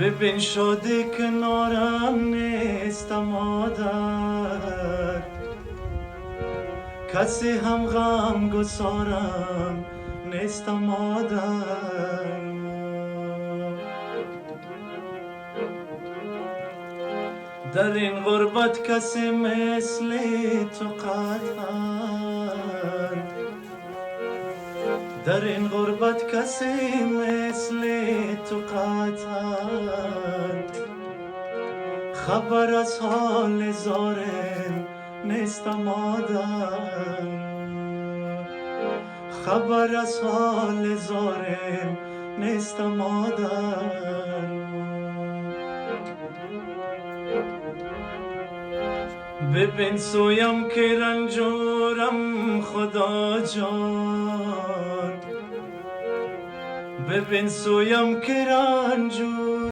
ببین شادی کنارم نیست مادر، کسی هم غم گسارم نیست مادر. در این غربت کسی مثل تو قطعا، در این غربت کسی مثل تو قطعا، خبر از حال زارم نیست مادر، خبر از حال زارم نیست مادر. ببین سویم که رنجورم خدا جان، ببین سویم که رنجورم